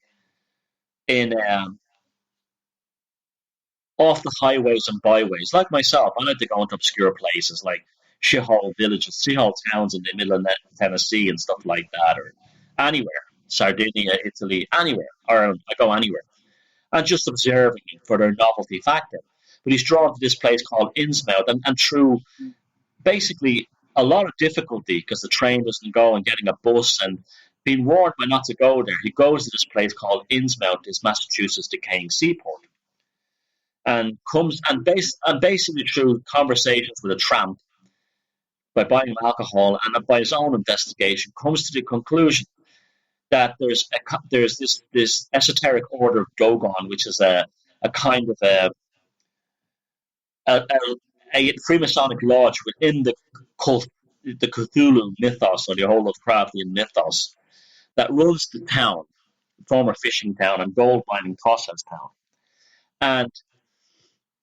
off the highways and byways. Like myself, I like to go into obscure places like shithole villages, shithole towns in the middle of Tennessee and stuff like that, or anywhere, Sardinia, Italy, anywhere, Ireland. I go anywhere, and just observing it for their novelty factor. But he's drawn to this place called Innsmouth, and through basically a lot of difficulty because the train doesn't go and getting a bus and being warned by not to go there. He goes to this place called Innsmouth, this Massachusetts decaying seaport, and basically through conversations with a tramp, by buying him alcohol and by his own investigation, comes to the conclusion that there's this esoteric order of Dogon, which is a kind of a, a Freemasonic lodge within the Cthulhu mythos, or the whole Lovecraftian mythos, that runs the town, former fishing town and gold mining process town. And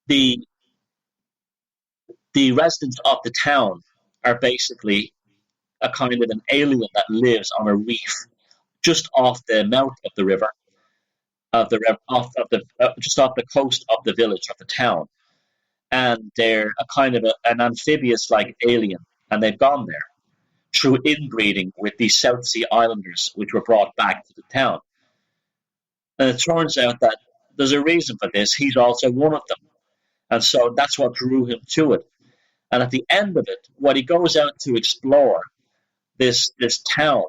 the residents of the town are basically a kind of an alien that lives on a reef just off the mouth of the river, just off the coast of the village of the town, and they're a kind of an amphibious like alien, and they've gone there through inbreeding with these South Sea Islanders, which were brought back to the town. And it turns out that there's a reason for this. He's also one of them, and so that's what drew him to it. And at the end of it, what he goes out to explore this town,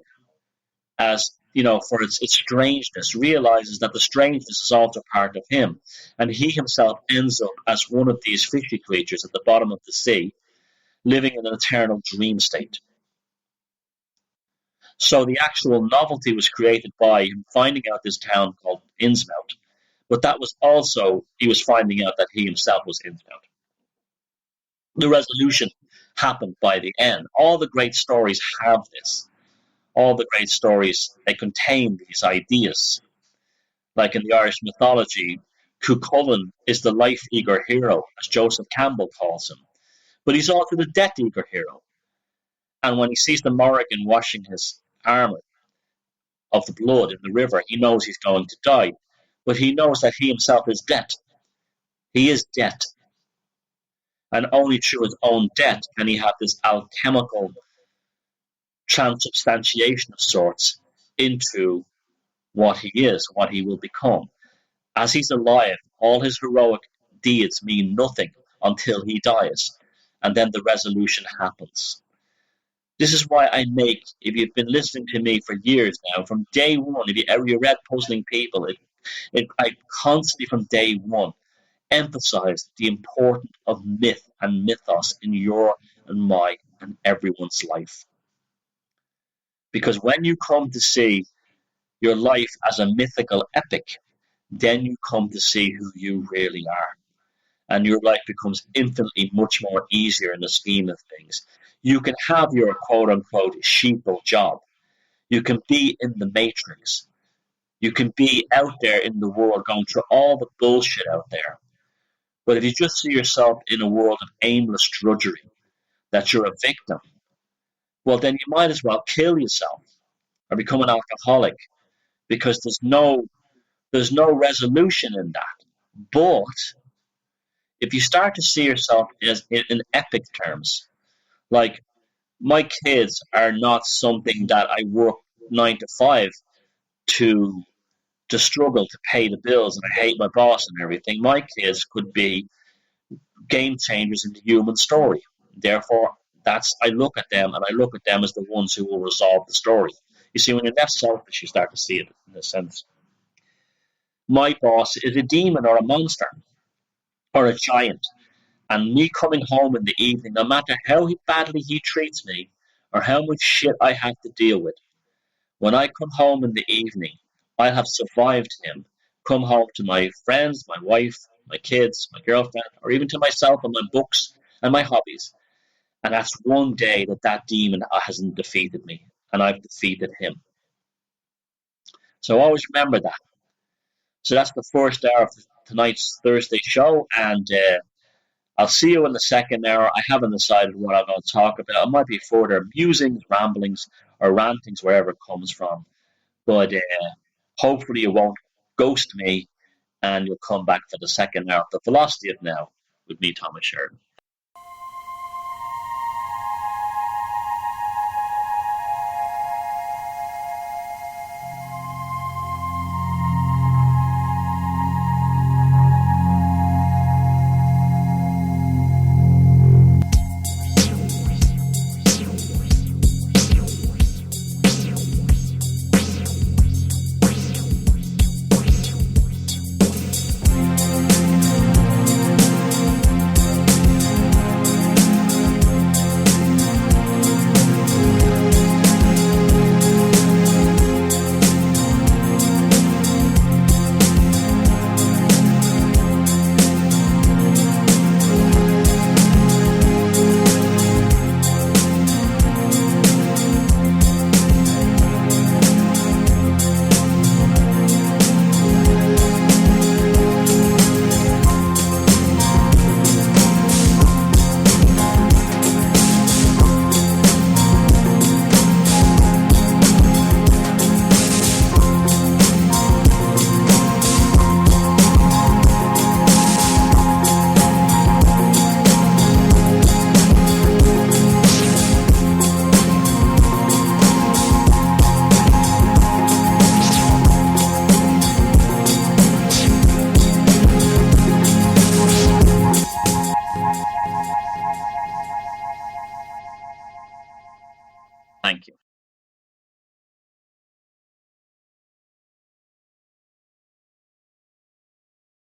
as you know, for its strangeness, realizes that the strangeness is also part of him, and he himself ends up as one of these fishy creatures at the bottom of the sea, living in an eternal dream state. So the actual novelty was created by him finding out this town called Innsmouth, but that was also, he was finding out that he himself was Innsmouth. The resolution happened by the end. All the great stories have this. All the great stories, they contain these ideas. Like in the Irish mythology, Cuchulainn is the life-eager hero, as Joseph Campbell calls him. But he's also the death-eager hero. And when he sees the Morrigan washing his armour of the blood in the river, he knows he's going to die. But he knows that he himself is death. He is death. And only through his own death can he have this alchemical transubstantiation of sorts into what he is, what he will become. As he's alive, all his heroic deeds mean nothing until he dies, and then the resolution happens. This is why I make, if you've been listening to me for years now, from day one, if you ever read Puzzling People, I constantly from day one emphasize the importance of myth and mythos in your and my and everyone's life. Because when you come to see your life as a mythical epic, then you come to see who you really are. And your life becomes infinitely much more easier in the scheme of things. You can have your quote-unquote sheeple job. You can be in the matrix. You can be out there in the world going through all the bullshit out there. But if you just see yourself in a world of aimless drudgery, that you're a victim, well, then you might as well kill yourself or become an alcoholic, because there's no resolution in that. But if you start to see yourself as in epic terms, like my kids are not something that I work 9 to 5 to struggle to pay the bills, and I hate my boss and everything. My kids could be game changers in the human story. Therefore, I look at them, and I look at them as the ones who will resolve the story. You see, when you're less selfish, you start to see it in a sense. My boss is a demon or a monster or a giant, and me coming home in the evening, no matter how badly he treats me or how much shit I have to deal with, when I come home in the evening, I have survived him. Come home to my friends, my wife, my kids, my girlfriend, or even to myself and my books and my hobbies. And that's one day that demon hasn't defeated me, and I've defeated him. So always remember that. So that's the first hour of tonight's Thursday show, and I'll see you in the second hour. I haven't decided what I'm going to talk about. It might be further musings, ramblings, or rantings, wherever it comes from. But hopefully you won't ghost me, and you'll come back for the second hour of The Velocity of Now with me, Thomas Sheridan.